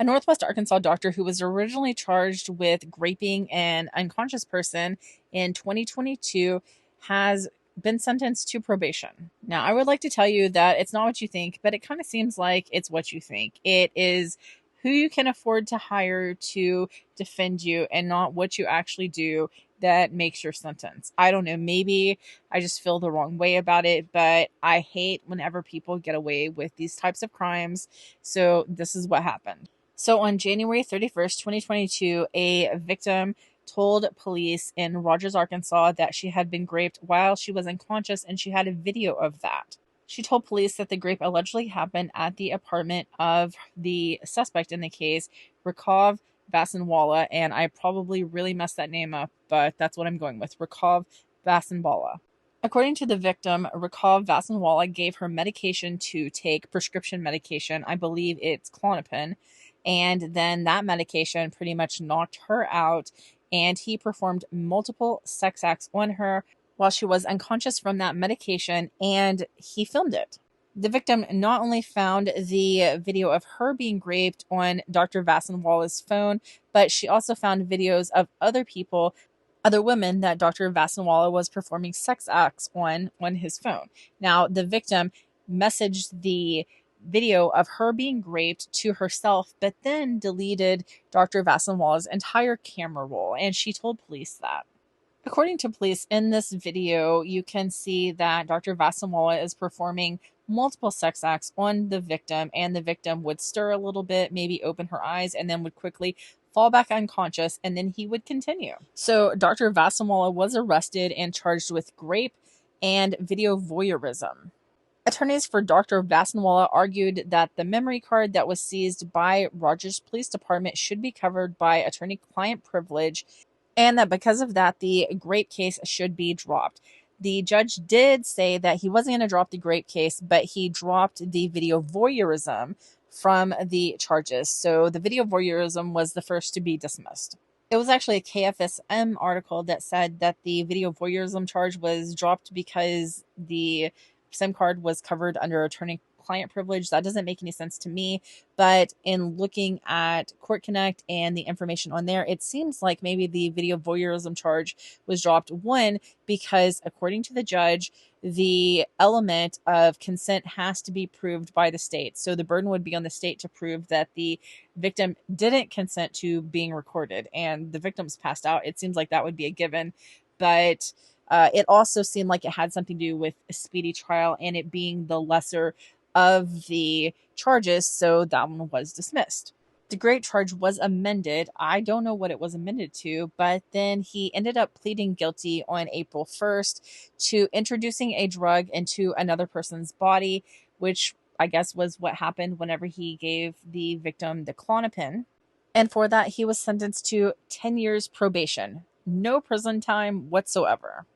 A Northwest Arkansas doctor who was originally charged with raping an unconscious person in 2022 has been sentenced to probation. Now, I would like to tell you that it's not what you think, but it kind of seems like it's what you think. It is who you can afford to hire to defend you and not what you actually do that makes your sentence. I don't know. Maybe I just feel the wrong way about it, but I hate whenever people get away with these types of crimes. So, this is what happened. So on January 31st, 2022, a victim told police in Rogers, Arkansas that she had been raped while she was unconscious, and she had a video of that. She told police that the rape allegedly happened at the apartment of the suspect in the case, Rikhav Vasanwala, and I probably really messed that name up, but that's what I'm going with, Rikhav Vasanwala. According to the victim, Rikhav Vasanwala gave her medication to take, prescription medication. I believe it's Klonopin. And then that medication pretty much knocked her out. And he performed multiple sex acts on her while she was unconscious from that medication. And he filmed it. The victim not only found the video of her being raped on Dr. Vasanwala's phone, but she also found videos of other people, other women that Dr. Vasanwala was performing sex acts on his phone. Now, the victim messaged the video of her being raped to herself, but then deleted Dr. Vasanwala's entire camera roll, and she told police that. According to police, in this video, you can see that Dr. Vasanwala is performing multiple sex acts on the victim, and the victim would stir a little bit, maybe open her eyes, and then would quickly fall back unconscious, and then he would continue. So Dr. Vasanwala was arrested and charged with rape and video voyeurism. Attorneys for Dr. Vasanwala argued that the memory card that was seized by Rogers Police Department should be covered by attorney-client privilege, and that because of that, the rape case should be dropped. The judge did say that he wasn't going to drop the rape case, but he dropped the video voyeurism from the charges. So the video voyeurism was the first to be dismissed. It was actually a KFSM article that said that the video voyeurism charge was dropped because the SIM card was covered under attorney-client privilege. That doesn't make any sense to me, but in looking at Court Connect and the information on there, it seems like maybe the video voyeurism charge was dropped. One, because according to the judge, the element of consent has to be proved by the state. So the burden would be on the state to prove that the victim didn't consent to being recorded, and the victim's passed out. It seems like that would be a given, but it also seemed like it had something to do with a speedy trial and it being the lesser of the charges, so that one was dismissed. The great charge was amended. I don't know what it was amended to, but then he ended up pleading guilty on April 1st to introducing a drug into another person's body, which I guess was what happened whenever he gave the victim the Klonopin. And for that, he was sentenced to 10 years probation. No prison time whatsoever.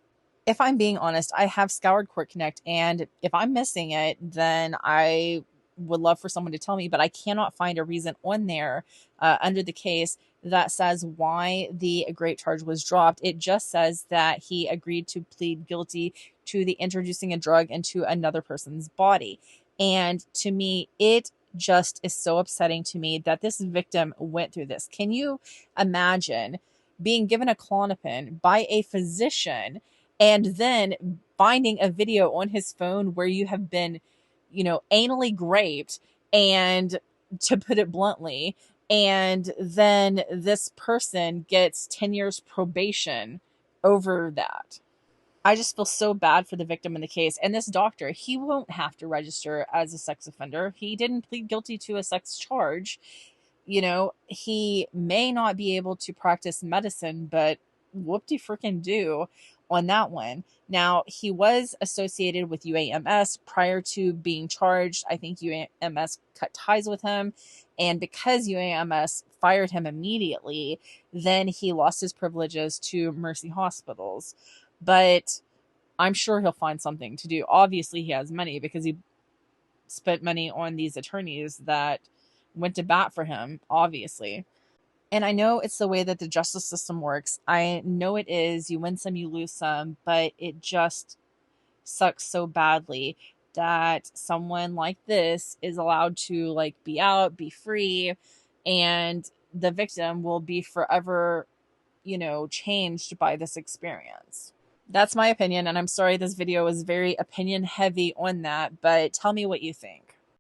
If I'm being honest, I have scoured Court Connect, and if I'm missing it, then I would love for someone to tell me, but I cannot find a reason on there under the case that says why the grape charge was dropped. It just says that he agreed to plead guilty to the introducing a drug into another person's body. And to me, it just is so upsetting to me that this victim went through this. Can you imagine being given a Klonopin by a physician and then finding a video on his phone where you have been, anally raped, and to put it bluntly, and then this person gets 10 years probation over that? I just feel so bad for the victim in the case. And this doctor, he won't have to register as a sex offender. He didn't plead guilty to a sex charge. He may not be able to practice medicine, but whoop-de-frickin' do on that one. Now, he was associated with UAMS prior to being charged. I think UAMS cut ties with him. And because UAMS fired him immediately, then he lost his privileges to Mercy Hospitals. But I'm sure he'll find something to do. Obviously, he has money because he spent money on these attorneys that went to bat for him, obviously. And I know it's the way that the justice system works. I know it is. You win some, you lose some, but it just sucks so badly that someone like this is allowed to be out, be free, and the victim will be forever, changed by this experience. That's my opinion, and I'm sorry this video is very opinion heavy on that, but tell me what you think.